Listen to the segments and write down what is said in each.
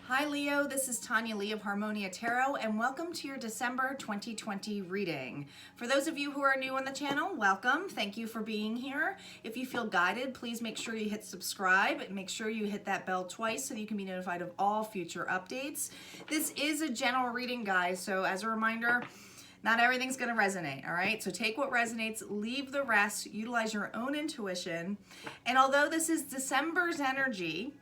Hi Leo, this is Tanya Lee of Harmonia Tarot, and welcome to your December 2020 reading. For those of you who are new on the channel, welcome. Thank you for being here. If you feel guided, please make sure you hit subscribe and make sure you hit that bell twice so that you can be notified of all future updates. This is a general reading, guys, so as a reminder, not everything's going to resonate, all right? So take what resonates, leave the rest, utilize your own intuition. And although this is December's energy,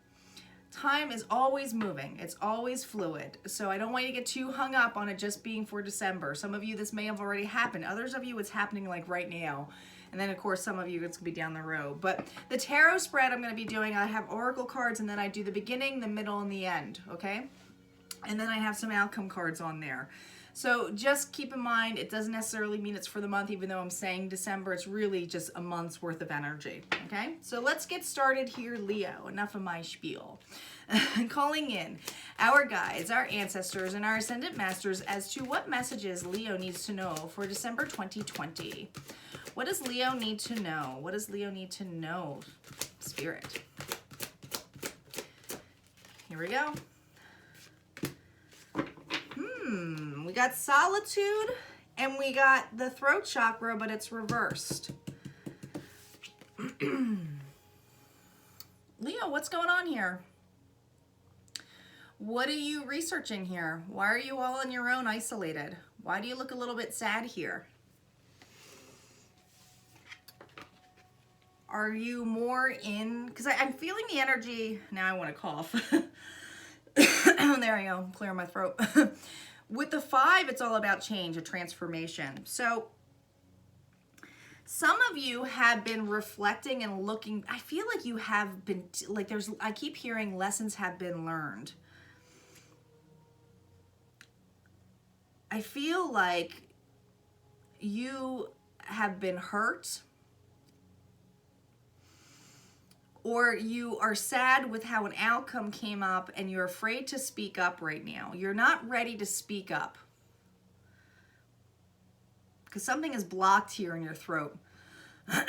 time is always moving. It's always fluid. So I don't want you to get too hung up on it just being for December. Some of you, this may have already happened. Others of you, it's happening like right now. And then, of course, some of you, it's going to be down the road. But the tarot spread I'm going to be doing, I have oracle cards, and then I do the beginning, the middle, and the end, okay? And then I have some outcome cards on there. So just keep in mind, it doesn't necessarily mean it's for the month, even though I'm saying December, it's really just a month's worth of energy, okay? So let's get started here, Leo. Enough of my spiel. Calling in our guides, our ancestors, and our ascendant masters as to what messages Leo needs to know for December 2020. What does Leo need to know? What does Leo need to know, Spirit? Here we go. We got solitude and we got the throat chakra, but it's reversed. Leo, what's going on here? What are you researching here? Why are you all on your own, isolated? Why do you look a little bit sad here? Are you more in, because I'm feeling the energy, now I want to cough. There I go, clear my throat. With the 5, it's all about change, a transformation. So some of you have been reflecting and looking. I feel like you have been, like I keep hearing lessons have been learned. I feel like you have been hurt, or you are sad with how an outcome came up and you're afraid to speak up right now. You're not ready to speak up because something is blocked here in your throat.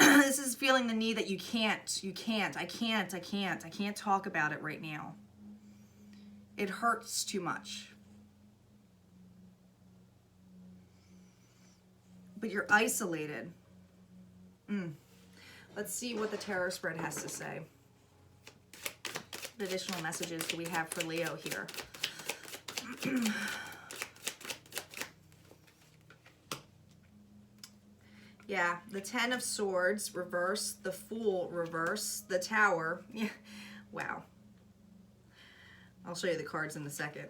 This is feeling the need that I can't talk about it right now. It hurts too much. But you're isolated. Let's see what the tarot spread has to say. What additional messages do we have for Leo here? Yeah, the 10 of Swords, reverse. The Fool, reverse. The Tower. Yeah, wow. I'll show you the cards in a second.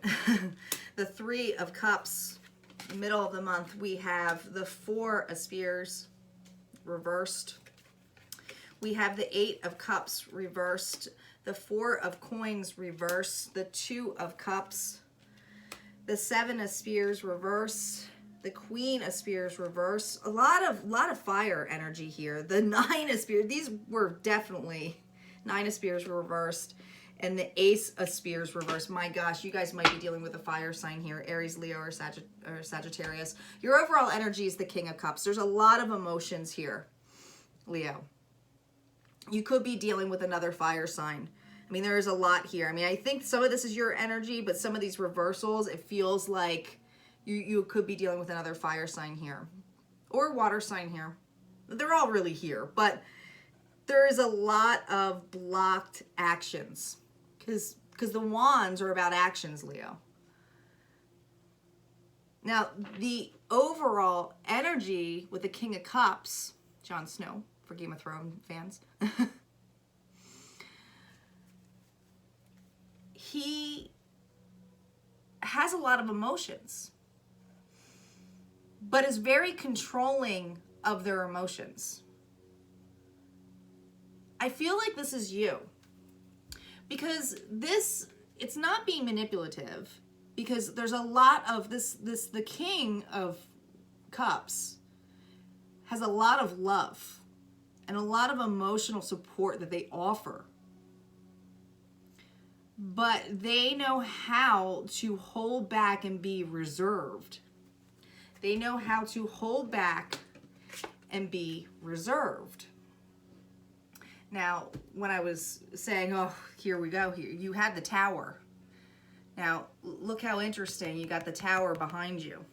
The 3 of Cups, middle of the month, we have the 4 of Spears, reversed. We have the 8 of Cups reversed, the 4 of Coins reversed, the 2 of Cups, the 7 of Spears reversed, the Queen of Spears reversed. A lot of fire energy here. The 9 of Spears, these were definitely 9 of Spears reversed, and the Ace of Spears reversed. My gosh, you guys might be dealing with a fire sign here, Aries, Leo, or Sagittarius. Your overall energy is the King of Cups. There's a lot of emotions here, Leo. You could be dealing with another fire sign. I mean, there is a lot here. I mean, I think some of this is your energy, but some of these reversals, it feels like you could be dealing with another fire sign here. Or water sign here. They're all really here, but there is a lot of blocked actions. Because the wands are about actions, Leo. Now, the overall energy with the King of Cups, Jon Snow, for Game of Thrones fans. He has a lot of emotions, but is very controlling of their emotions. I feel like this is you. Because it's not being manipulative, because there's a lot of the King of Cups has a lot of love and a lot of emotional support that they offer. But they know how to hold back and be reserved. They know how to hold back and be reserved. Now, when I was saying, oh, here we go, here, you had the Tower. Now, look how interesting. You got the Tower behind you.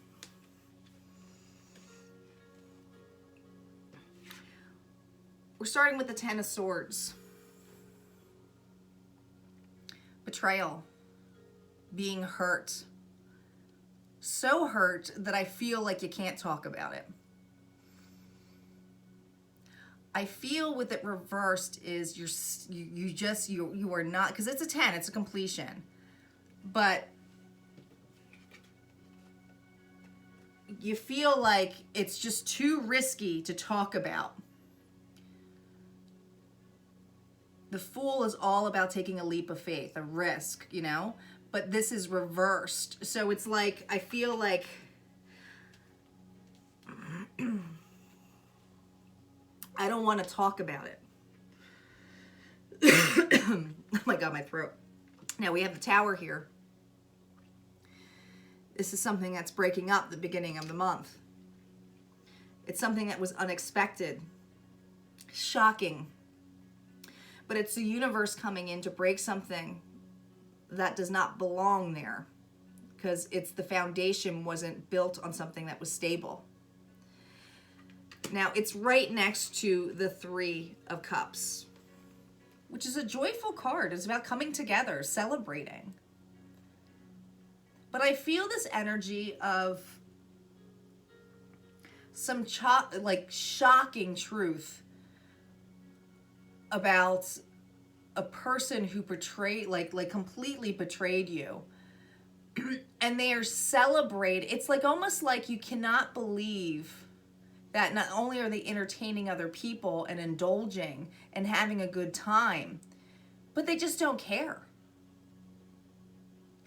We're starting with the Ten of Swords. Betrayal. Being hurt. So hurt that I feel like you can't talk about it. I feel with it reversed is you are not, because it's a 10, it's a completion. But you feel like it's just too risky to talk about. The Fool is all about taking a leap of faith, a risk, you know? But this is reversed. So it's like, I feel like I don't want to talk about it. Oh my God, my throat. Now we have the Tower here. This is something that's breaking up the beginning of the month. It's something that was unexpected, shocking. But it's the universe coming in to break something that does not belong there, because it's the foundation wasn't built on something that was stable. Now it's right next to the Three of Cups, which is a joyful card. It's about coming together, celebrating. But I feel this energy of some shocking truth about a person who betrayed, completely betrayed you. And they are celebrating. It's like almost like you cannot believe that not only are they entertaining other people and indulging and having a good time, but they just don't care.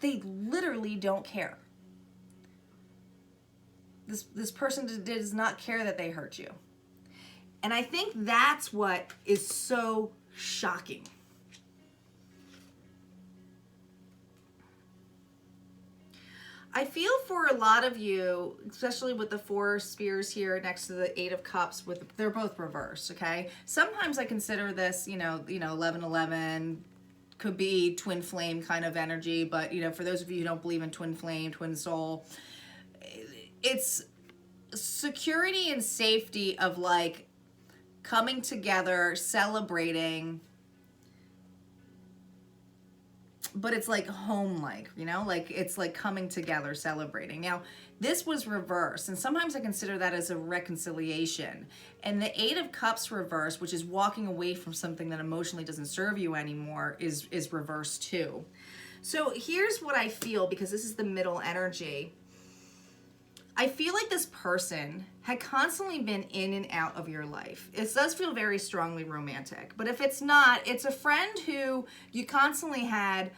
They literally don't care. This person does not care that they hurt you. And I think that's what is so shocking. I feel for a lot of you, especially with the Four Spears here next to the Eight of Cups, they're both reversed, okay? Sometimes I consider this, 1111, could be twin flame kind of energy, but, for those of you who don't believe in twin flame, twin soul, it's security and safety of coming together, celebrating, but it's home-like, it's coming together, celebrating. Now, this was reversed, and sometimes I consider that as a reconciliation. And the Eight of Cups reversed, which is walking away from something that emotionally doesn't serve you anymore, is reversed too. So here's what I feel, because this is the middle energy. I feel like this person had constantly been in and out of your life. It does feel very strongly romantic, but if it's not, it's a friend who you constantly had,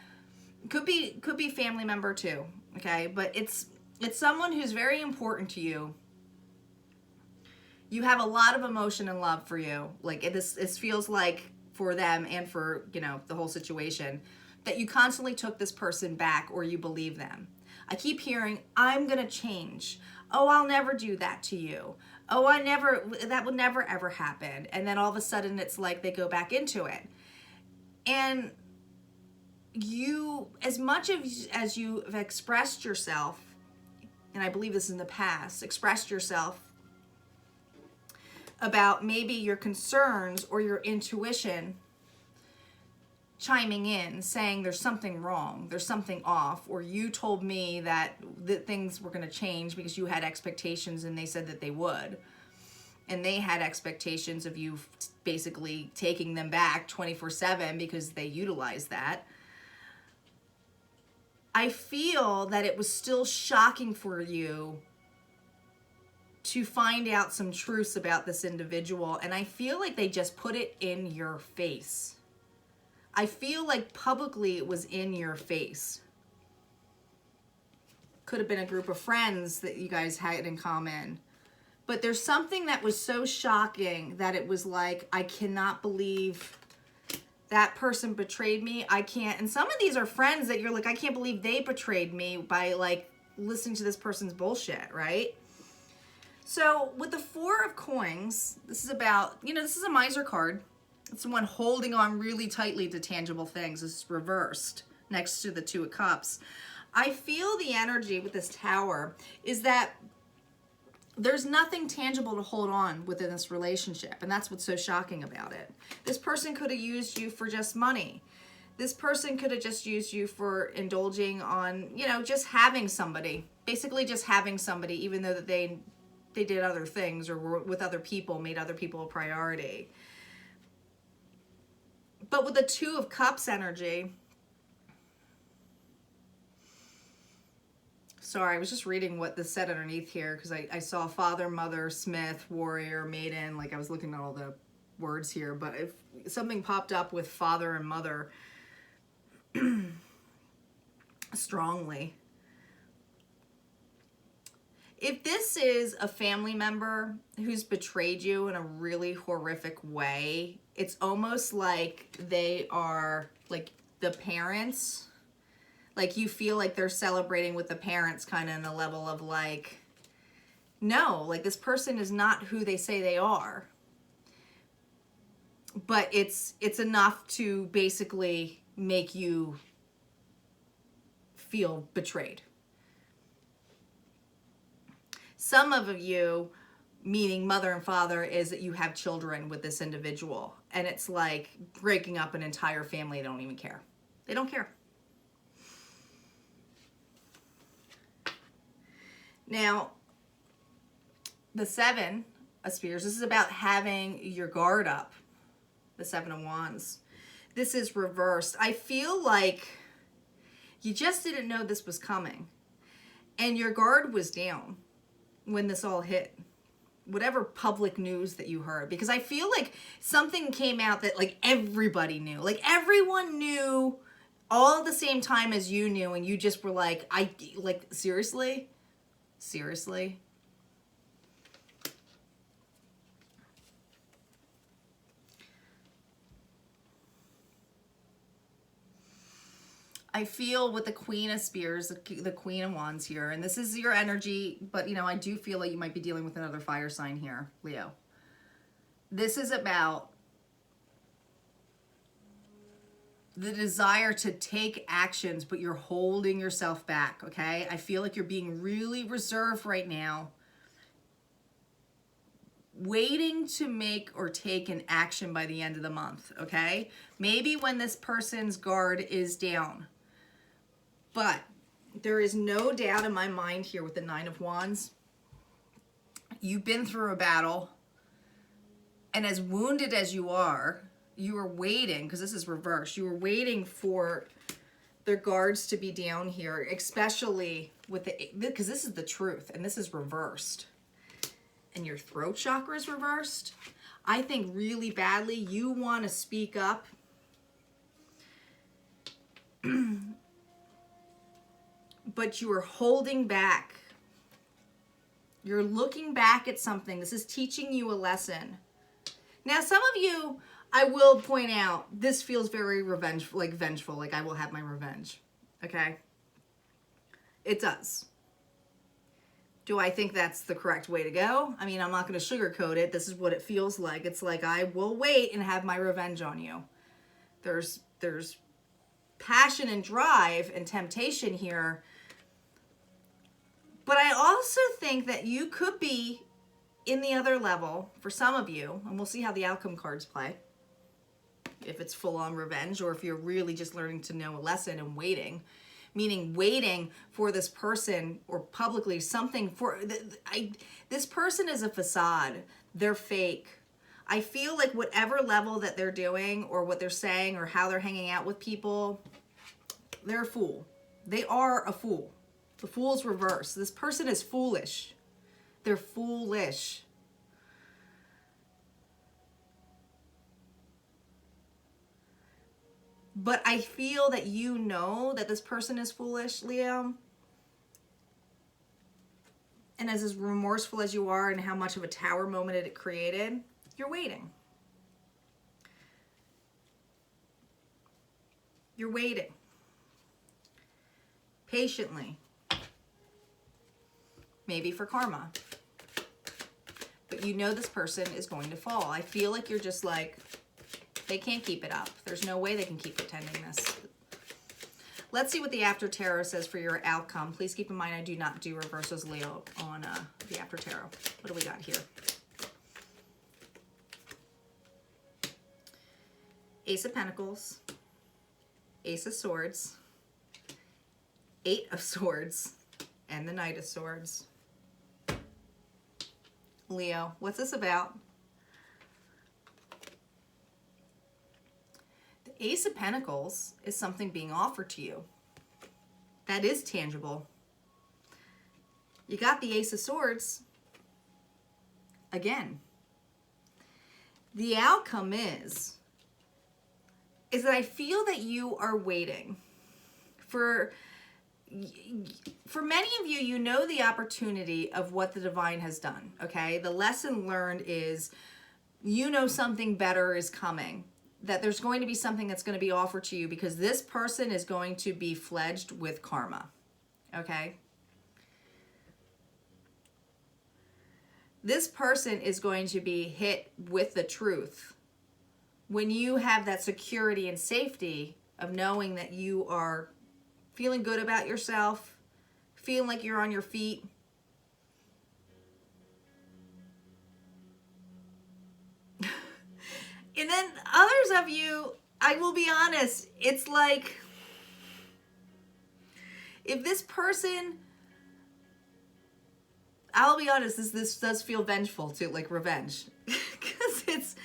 could be family member too, okay? But it's someone who's very important to you. You have a lot of emotion and love for you. This feels like for them and for, the whole situation, that you constantly took this person back, or you believe them. I keep hearing, I'm gonna change. Oh, I'll never do that to you. Oh, that would never ever happen. And then all of a sudden it's like they go back into it. And you, as much as you have expressed yourself, and I believe this in the past, expressed yourself about maybe your concerns or your intuition chiming in, saying there's something wrong, there's something off, or you told me that things were going to change because you had expectations and they said that they would. And they had expectations of you basically taking them back 24/7 because they utilized that. I feel that it was still shocking for you to find out some truths about this individual, and I feel like they just put it in your face. I feel like publicly it was in your face. Could have been a group of friends that you guys had in common. But there's something that was so shocking that it was like, I cannot believe that person betrayed me. I can't. And some of these are friends that you're like, I can't believe they betrayed me by listening to this person's bullshit, right? So with the Four of Coins, this is about, this is a miser card. It's the one holding on really tightly to tangible things. This is reversed next to the Two of Cups. I feel the energy with this Tower is that there's nothing tangible to hold on within this relationship, and that's what's so shocking about it. This person could have used you for just money. This person could have just used you for indulging on, you know, just having somebody. Basically just having somebody, even though that they did other things or were with other people, made other people a priority. But with the Two of Cups energy, sorry, I was just reading what this said underneath here because I saw father, mother, smith, warrior, maiden. Like I was looking at all the words here, but if something popped up with father and mother strongly. If this is a family member who's betrayed you in a really horrific way, it's almost like they are like the parents. Like you feel like they're celebrating with the parents kind of in a level of like, no, like this person is not who they say they are. But it's enough to basically make you feel betrayed. Some of you, meaning mother and father, is that you have children with this individual. And it's like breaking up an entire family. They don't even care. They don't care. Now, the Seven of Spears, this is about having your guard up. The Seven of Wands. This is reversed. I feel like you just didn't know this was coming. And your guard was down when this all hit. Whatever public news that you heard. Because I feel like something came out that like everybody knew. Like everyone knew all at the same time as you knew. And you just were like, seriously? Seriously? I feel with the Queen of Spears, the Queen of Wands here, and this is your energy, but you know, I do feel like you might be dealing with another fire sign here, Leo. This is about the desire to take actions, but you're holding yourself back, okay? I feel like you're being really reserved right now, waiting to make or take an action by the end of the month, okay? Maybe when this person's guard is down. But there is no doubt in my mind here with the Nine of Wands. You've been through a battle. And as wounded as you are waiting, because this is reversed, you were waiting for their guards to be down here, especially with because this is the truth, and this is reversed. And your throat chakra is reversed. I think really badly you want to speak up. But you are holding back. You're looking back at something. This is teaching you a lesson. Now, some of you, I will point out, this feels very vengeful, like I will have my revenge. Okay? It does. Do I think that's the correct way to go? I mean, I'm not going to sugarcoat it. This is what it feels like. It's like I will wait and have my revenge on you. There's passion and drive and temptation here. But I also think that you could be in the other level for some of you, and we'll see how the outcome cards play. If it's full-on revenge or if you're really just learning to know a lesson and waiting. Meaning waiting for this person or publicly something for... this person is a facade. They're fake. I feel like whatever level that they're doing or what they're saying or how they're hanging out with people, they're a fool. They are a fool. The Fool's reverse. This person is foolish. They're foolish. But I feel that you know that this person is foolish, Leo. And as remorseful as you are and how much of a tower moment it created, you're waiting. You're waiting. Patiently. Maybe for karma. But you know this person is going to fall. I feel like you're just like, they can't keep it up. There's no way they can keep pretending this. Let's see what the After Tarot says for your outcome. Please keep in mind I do not do reversals, Leo, on the After Tarot. What do we got here? Ace of Pentacles, Ace of Swords, Eight of Swords, and the Knight of Swords. Leo, what's this about? The Ace of Pentacles is something being offered to you. That is tangible. You got the Ace of Swords. Again, the outcome is that I feel that you are waiting for many of you, you know the opportunity of what the divine has done, okay? The lesson learned is you know something better is coming, that there's going to be something that's going to be offered to you because this person is going to be fledged with karma, okay? This person is going to be hit with the truth. When you have that security and safety of knowing that you are feeling good about yourself, feeling like you're on your feet. And then others of you, I will be honest, it's like, if this person, I'll be honest, this does feel vengeful too, like revenge. Because it's,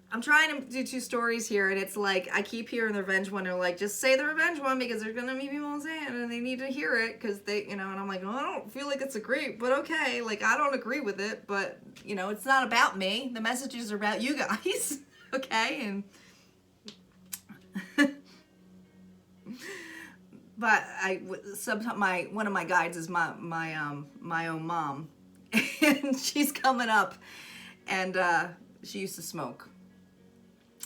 I'm trying to do two stories here, and it's like, I keep hearing the revenge one. They're like, just say the revenge one because there's going to be people saying it, and they need to hear it because they, you know, and I'm like, well, I don't feel like it's a great, but okay. Like, I don't agree with it, but, you know, it's not about me. The messages are about you guys, okay? And, but sometimes one of my guides is my own mom, and she's coming up, and she used to smoke.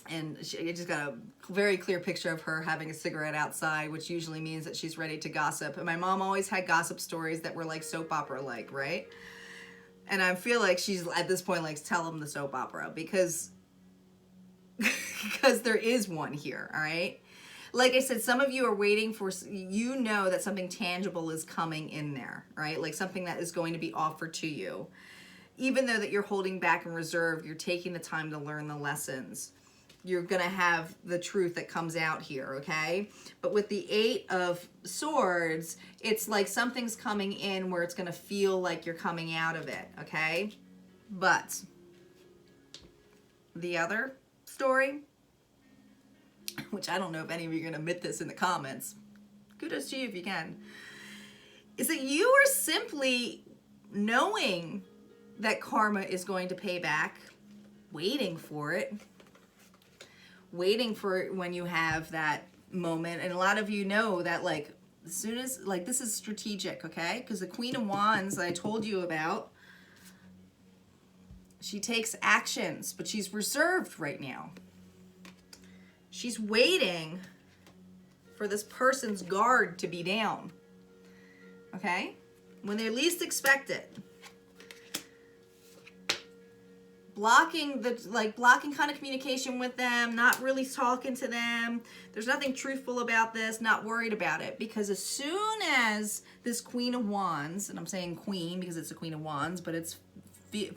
And I just got a very clear picture of her having a cigarette outside, which usually means that she's ready to gossip. And my mom always had gossip stories that were like soap opera-like, right? And I feel like she's, at this point, like, tell them the soap opera because there is one here, all right? Like I said, some of you are waiting for, you know that something tangible is coming in there, right? Like something that is going to be offered to you. Even though that you're holding back and reserved, you're taking the time to learn the lessons. You're going to have the truth that comes out here, okay? But with the Eight of Swords, it's like something's coming in where it's going to feel like you're coming out of it, okay? But the other story, which I don't know if any of you are going to admit this in the comments, kudos to you if you can, is that you are simply knowing that karma is going to pay back, waiting for it, waiting for when you have that moment. And a lot of you know that, like, as soon as, like, this is strategic, okay? Because the Queen of Wands that I told you about, she takes actions, but she's reserved right now. She's waiting for this person's guard to be down, okay? When they least expect it. Blocking kind of communication with them, not really talking to them. There's nothing truthful about this, not worried about it. Because as soon as this Queen of Wands, and I'm saying queen because it's a Queen of Wands, but it's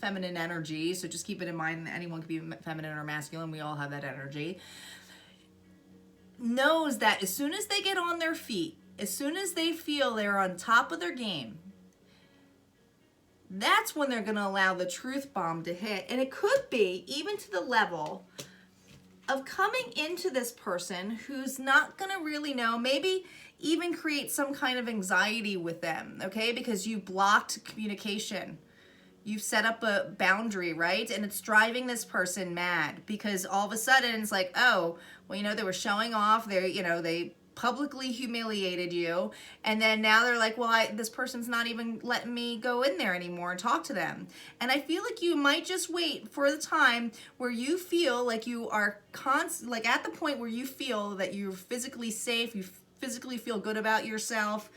feminine energy, so just keep it in mind that anyone can be feminine or masculine. We all have that energy. Knows that as soon as they get on their feet, as soon as they feel they're on top of their game, that's when they're going to allow the truth bomb to hit. And it could be even to the level of coming into this person who's not going to really know, maybe even create some kind of anxiety with them, okay? Because you blocked communication. You've set up a boundary, right? And it's driving this person mad because all of a sudden it's like, oh, well, you know, they were showing off. They publicly humiliated you, and then now they're like, well, this person's not even letting me go in there anymore and talk to them. And I feel like you might just wait for the time where you feel like you are like at the point where you feel that you're physically safe, you physically feel good about yourself.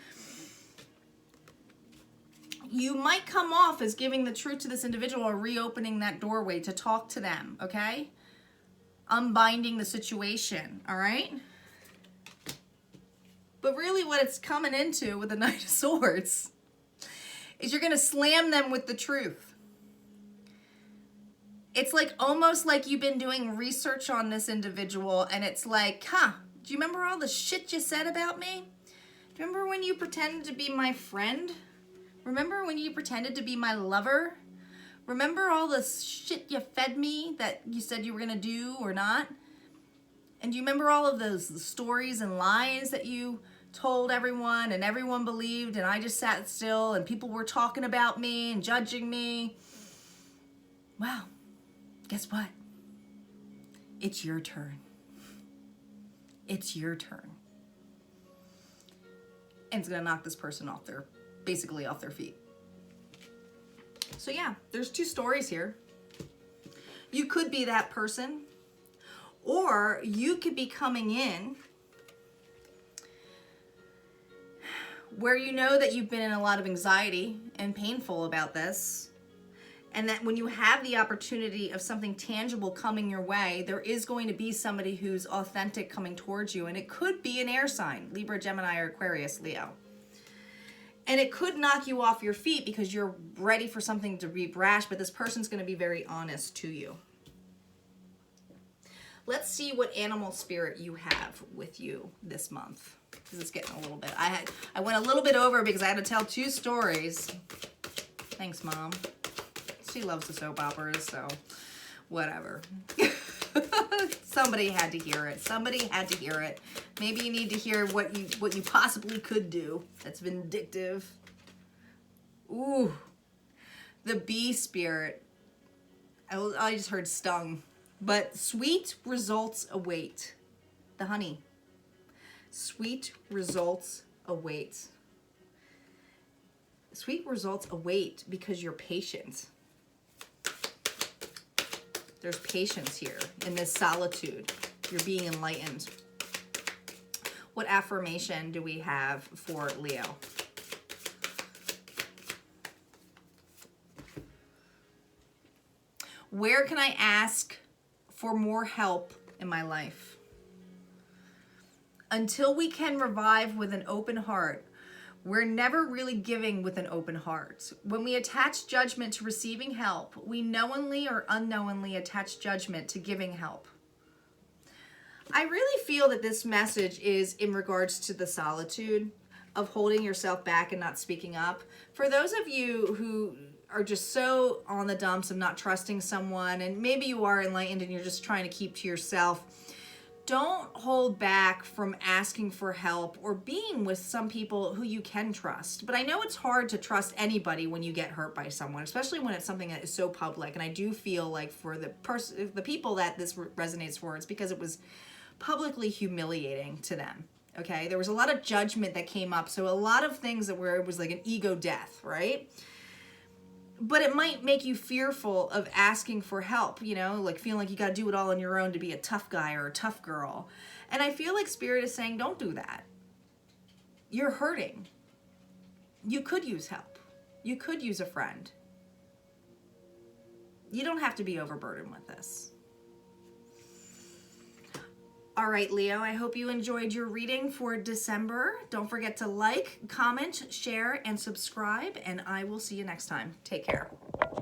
You might come off as giving the truth to this individual or reopening that doorway to talk to them, okay? Unbinding the situation, all right? But really what it's coming into with the Knight of Swords is you're going to slam them with the truth. It's like almost like you've been doing research on this individual and it's like, do you remember all the shit you said about me? Do you remember when you pretended to be my friend? Remember when you pretended to be my lover? Remember all the shit you fed me that you said you were going to do or not? And do you remember all of those stories and lies that you told everyone and everyone believed and I just sat still and people were talking about me and judging me? Well, guess what? It's your turn. It's your turn. And it's going to knock this person off basically off their feet. So yeah, there's two stories here. You could be that person, or you could be coming in where you know that you've been in a lot of anxiety and painful about this, and that when you have the opportunity of something tangible coming your way, there is going to be somebody who's authentic coming towards you, and it could be an air sign, Libra, Gemini, or Aquarius, Leo. And it could knock you off your feet because you're ready for something to be brash, but this person's going to be very honest to you. Let's see what animal spirit you have with you this month, because it's getting a little bit. I went a little bit over because I had to tell two stories. Thanks, Mom. She loves the soap operas, so whatever. Somebody had to hear it. Somebody had to hear it. Maybe you need to hear what you possibly could do that's vindictive. Ooh, the bee spirit. I just heard stung. But sweet results await. The honey. Sweet results await. Sweet results await because you're patient. There's patience here in this solitude. You're being enlightened. What affirmation do we have for Leo? Where can I ask for more help in my life? Until we can revive with an open heart, we're never really giving with an open heart. When we attach judgment to receiving help, we knowingly or unknowingly attach judgment to giving help. I really feel that this message is in regards to the solitude of holding yourself back and not speaking up. For those of you who are just so on the dumps of not trusting someone, and maybe you are enlightened and you're just trying to keep to yourself, don't hold back from asking for help or being with some people who you can trust. But I know it's hard to trust anybody when you get hurt by someone, especially when it's something that is so public. And I do feel like for the people that this resonates for, it's because it was publicly humiliating to them. Okay, there was a lot of judgment that came up, so a lot of things that it was like an ego death, right? But it might make you fearful of asking for help, you know, like feeling like you got to do it all on your own to be a tough guy or a tough girl. And I feel like Spirit is saying, don't do that. You're hurting. You could use help. You could use a friend. You don't have to be overburdened with this. All right, Leo, I hope you enjoyed your reading for December. Don't forget to like, comment, share, and subscribe, and I will see you next time. Take care.